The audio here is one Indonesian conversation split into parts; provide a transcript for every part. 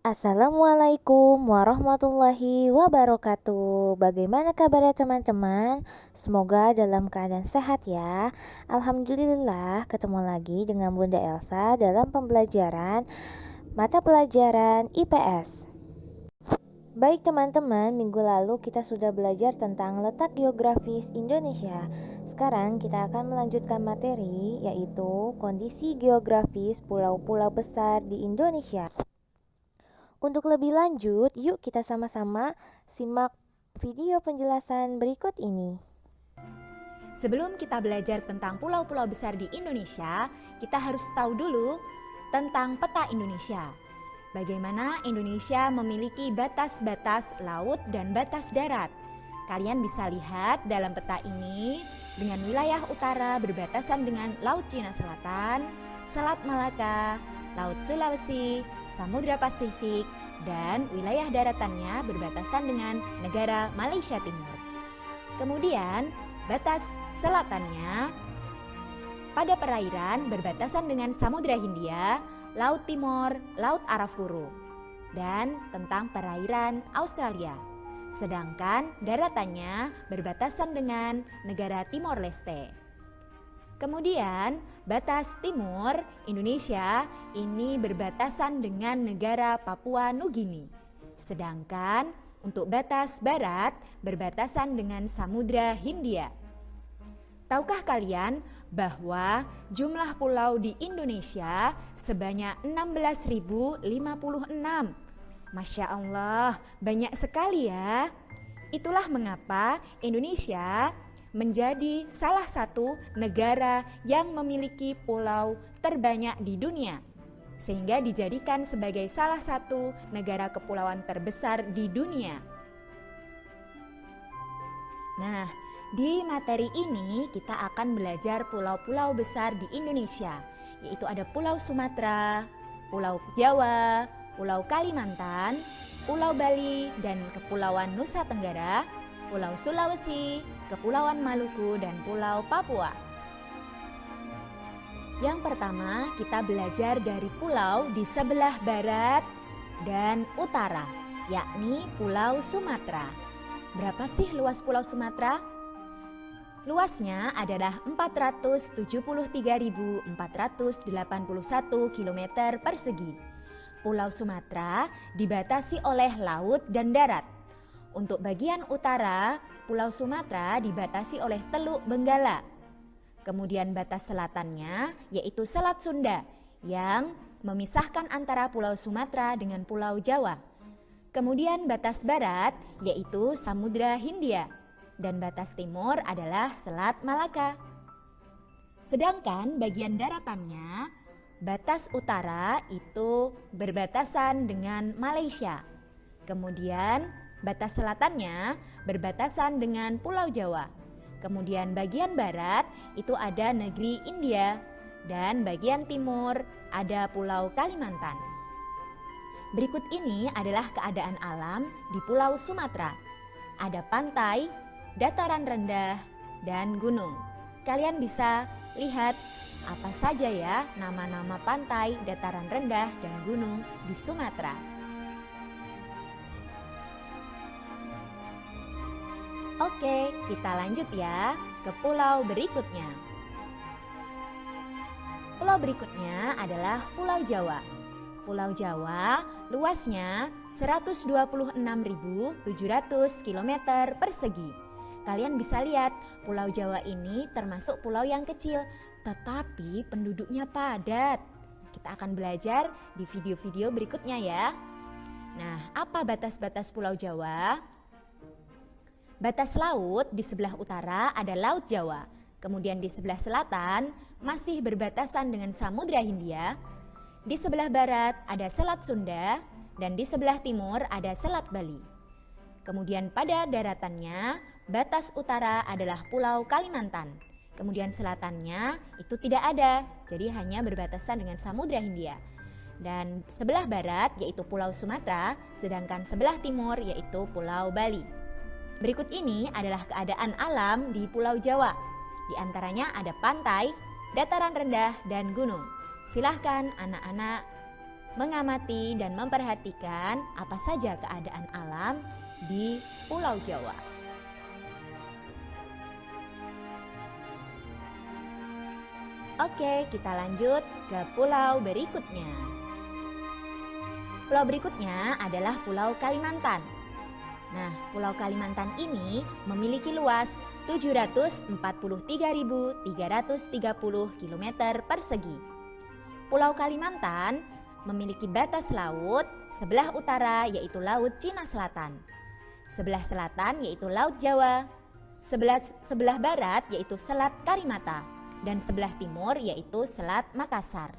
Assalamualaikum warahmatullahi wabarakatuh. Bagaimana kabarnya teman-teman? Semoga dalam keadaan sehat ya. Alhamdulillah ketemu lagi dengan Bunda Elsa dalam pembelajaran mata pelajaran IPS. Baik teman-teman, minggu lalu kita sudah belajar tentang letak geografis Indonesia. Sekarang kita akan melanjutkan materi, yaitu kondisi geografis pulau-pulau besar di Indonesia. Untuk lebih lanjut, yuk kita sama-sama simak video penjelasan berikut ini. Sebelum kita belajar tentang pulau-pulau besar di Indonesia, kita harus tahu dulu tentang peta Indonesia. Bagaimana Indonesia memiliki batas-batas laut dan batas darat. Kalian bisa lihat dalam peta ini dengan wilayah utara berbatasan dengan Laut Cina Selatan, Selat Malaka, Laut Sulawesi, Samudra Pasifik, dan wilayah daratannya berbatasan dengan negara Malaysia Timur. Kemudian, batas selatannya pada perairan berbatasan dengan Samudra Hindia, Laut Timur, Laut Arafuru, dan tentang perairan Australia. Sedangkan daratannya berbatasan dengan negara Timor Leste. Kemudian, batas timur Indonesia ini berbatasan dengan negara Papua Nugini. Sedangkan untuk batas barat berbatasan dengan Samudra Hindia. Tahukah kalian bahwa jumlah pulau di Indonesia sebanyak 16.056? Masya Allah, banyak sekali ya. Itulah mengapa Indonesia menjadi salah satu negara yang memiliki pulau terbanyak di dunia, sehingga dijadikan sebagai salah satu negara kepulauan terbesar di dunia. Nah, di materi ini kita akan belajar pulau-pulau besar di Indonesia, yaitu ada Pulau Sumatera, Pulau Jawa, Pulau Kalimantan, Pulau Bali dan Kepulauan Nusa Tenggara, Pulau Sulawesi, Kepulauan Maluku, dan Pulau Papua. Yang pertama, kita belajar dari pulau di sebelah barat dan utara, yakni Pulau Sumatera. Berapa sih luas Pulau Sumatera? Luasnya adalah 473.481 km persegi. Pulau Sumatera dibatasi oleh laut dan darat. Untuk bagian utara, Pulau Sumatera dibatasi oleh Teluk Benggala. Kemudian batas selatannya yaitu Selat Sunda yang memisahkan antara Pulau Sumatera dengan Pulau Jawa. Kemudian batas barat yaitu Samudra Hindia dan batas timur adalah Selat Malaka. Sedangkan bagian daratannya, batas utara itu berbatasan dengan Malaysia. Kemudian batas selatannya berbatasan dengan Pulau Jawa. Kemudian bagian barat itu ada negeri India dan bagian timur ada Pulau Kalimantan. Berikut ini adalah keadaan alam di Pulau Sumatera. Ada pantai, dataran rendah, dan gunung. Kalian bisa lihat apa saja ya nama-nama pantai, dataran rendah, dan gunung di Sumatera. Oke, kita lanjut ya ke pulau berikutnya. Pulau berikutnya adalah Pulau Jawa. Pulau Jawa luasnya 126.700 km persegi. Kalian bisa lihat Pulau Jawa ini termasuk pulau yang kecil, tetapi penduduknya padat. Kita akan belajar di video-video berikutnya ya. Nah, apa batas-batas Pulau Jawa? Batas laut di sebelah utara ada Laut Jawa, kemudian di sebelah selatan masih berbatasan dengan Samudra Hindia, di sebelah barat ada Selat Sunda, dan di sebelah timur ada Selat Bali. Kemudian pada daratannya, batas utara adalah Pulau Kalimantan, kemudian selatannya itu tidak ada, jadi hanya berbatasan dengan Samudra Hindia. Dan sebelah barat yaitu Pulau Sumatera, sedangkan sebelah timur yaitu Pulau Bali. Berikut ini adalah keadaan alam di Pulau Jawa. Di antaranya ada pantai, dataran rendah, dan gunung. Silahkan anak-anak mengamati dan memperhatikan apa saja keadaan alam di Pulau Jawa. Oke, kita lanjut ke pulau berikutnya. Pulau berikutnya adalah Pulau Kalimantan. Nah, Pulau Kalimantan ini memiliki luas 743.330 km persegi. Pulau Kalimantan memiliki batas laut sebelah utara yaitu Laut Cina Selatan, sebelah selatan yaitu Laut Jawa, sebelah barat yaitu Selat Karimata, dan sebelah timur yaitu Selat Makassar.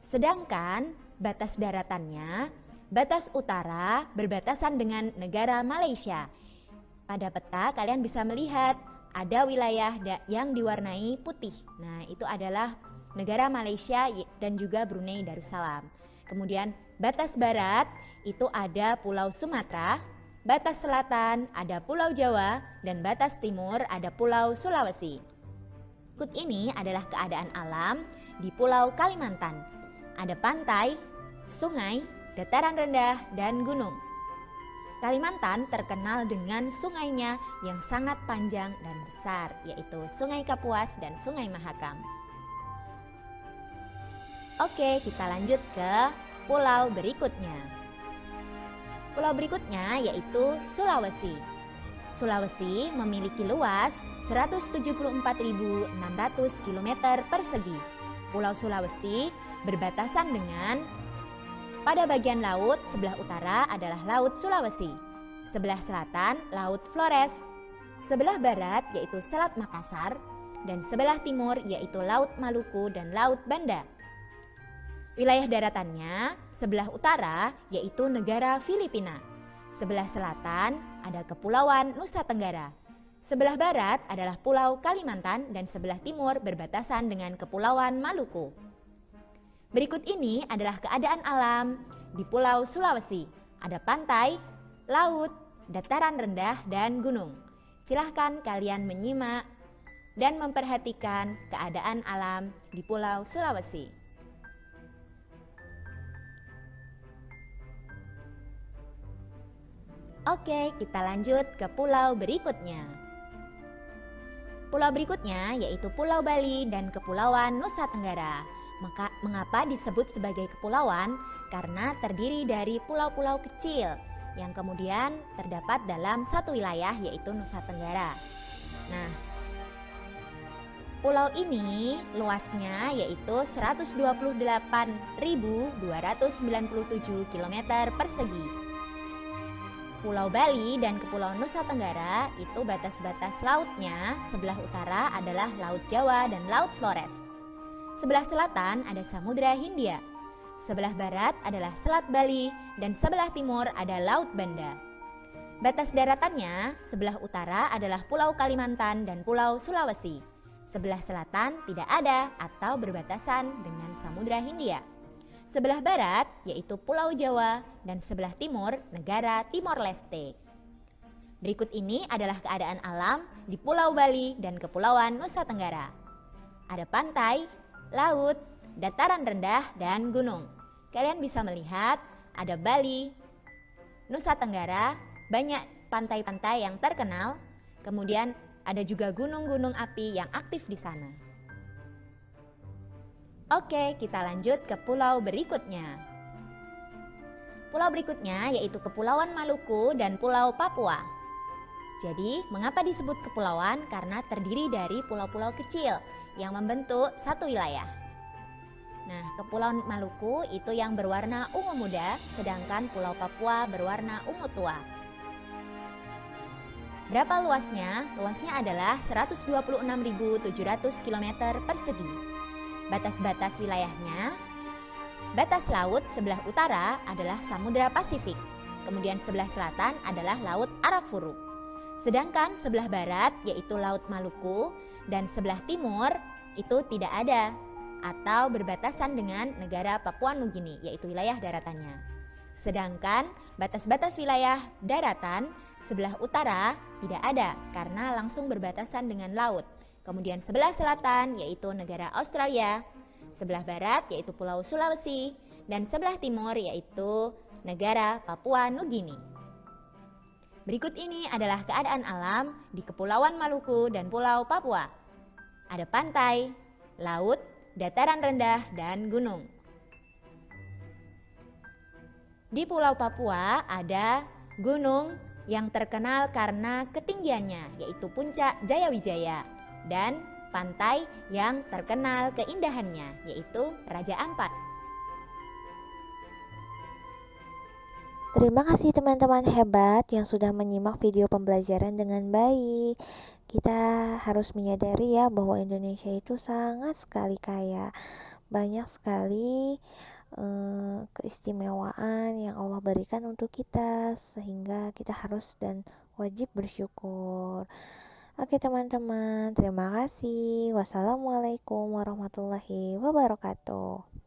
Sedangkan batas daratannya, batas utara berbatasan dengan negara Malaysia. Pada peta kalian bisa melihat ada wilayah yang diwarnai putih. Nah, itu adalah negara Malaysia dan juga Brunei Darussalam. Kemudian batas barat itu ada Pulau Sumatera, batas selatan ada Pulau Jawa, dan batas timur ada Pulau Sulawesi. Berikut ini adalah keadaan alam di Pulau Kalimantan. Ada pantai, sungai, dataran rendah, dan gunung. Kalimantan terkenal dengan sungainya yang sangat panjang dan besar, yaitu Sungai Kapuas dan Sungai Mahakam. Oke, kita lanjut ke pulau berikutnya. Pulau berikutnya yaitu Sulawesi. Sulawesi memiliki luas 174.600 km persegi. Pulau Sulawesi berbatasan dengan, pada bagian laut sebelah utara adalah Laut Sulawesi, sebelah selatan Laut Flores, sebelah barat yaitu Selat Makassar, dan sebelah timur yaitu Laut Maluku dan Laut Banda. Wilayah daratannya sebelah utara yaitu negara Filipina, sebelah selatan ada Kepulauan Nusa Tenggara, sebelah barat adalah Pulau Kalimantan, dan sebelah timur berbatasan dengan Kepulauan Maluku. Berikut ini adalah keadaan alam di Pulau Sulawesi. Ada pantai, laut, dataran rendah, dan gunung. Silahkan kalian menyimak dan memperhatikan keadaan alam di Pulau Sulawesi. Oke, kita lanjut ke pulau berikutnya. Pulau berikutnya yaitu Pulau Bali dan Kepulauan Nusa Tenggara. Mengapa disebut sebagai kepulauan? Karena terdiri dari pulau-pulau kecil yang kemudian terdapat dalam satu wilayah yaitu Nusa Tenggara. Nah, pulau ini luasnya yaitu 128.297 km persegi. Pulau Bali dan Kepulauan Nusa Tenggara itu batas-batas lautnya sebelah utara adalah Laut Jawa dan Laut Flores. Sebelah selatan ada Samudra Hindia. Sebelah barat adalah Selat Bali dan sebelah timur ada Laut Banda. Batas daratannya sebelah utara adalah Pulau Kalimantan dan Pulau Sulawesi. Sebelah selatan tidak ada atau berbatasan dengan Samudra Hindia. Sebelah barat yaitu Pulau Jawa dan sebelah timur negara Timor Leste. Berikut ini adalah keadaan alam di Pulau Bali dan Kepulauan Nusa Tenggara. Ada pantai, laut, dataran rendah, dan gunung. Kalian bisa melihat ada Bali, Nusa Tenggara, banyak pantai-pantai yang terkenal. Kemudian ada juga gunung-gunung api yang aktif di sana. Oke, kita lanjut ke pulau berikutnya. Pulau berikutnya yaitu Kepulauan Maluku dan Pulau Papua. Jadi, mengapa disebut kepulauan? Karena terdiri dari pulau-pulau kecil yang membentuk satu wilayah. Nah, Kepulauan Maluku itu yang berwarna ungu muda, sedangkan Pulau Papua berwarna ungu tua. Berapa luasnya? Luasnya adalah 126.700 km persegi. Batas-batas wilayahnya, batas laut sebelah utara adalah Samudra Pasifik, kemudian sebelah selatan adalah Laut Arafuru. Sedangkan sebelah barat yaitu Laut Maluku dan sebelah timur itu tidak ada atau berbatasan dengan negara Papua Nugini yaitu wilayah daratannya. Sedangkan batas-batas wilayah daratan sebelah utara tidak ada karena langsung berbatasan dengan laut. Kemudian sebelah selatan yaitu negara Australia, sebelah barat yaitu Pulau Sulawesi, dan sebelah timur yaitu negara Papua Nugini. Berikut ini adalah keadaan alam di Kepulauan Maluku dan Pulau Papua. Ada pantai, laut, dataran rendah, dan gunung. Di Pulau Papua ada gunung yang terkenal karena ketinggiannya, yaitu Puncak Jayawijaya, dan pantai yang terkenal keindahannya, yaitu Raja Ampat. Terima kasih teman-teman hebat yang sudah menyimak video pembelajaran dengan baik. Kita harus menyadari ya bahwa Indonesia itu sangat sekali kaya. Banyak sekali keistimewaan yang Allah berikan untuk kita, sehingga kita harus dan wajib bersyukur. Oke teman-teman, terima kasih. Wassalamualaikum warahmatullahi wabarakatuh.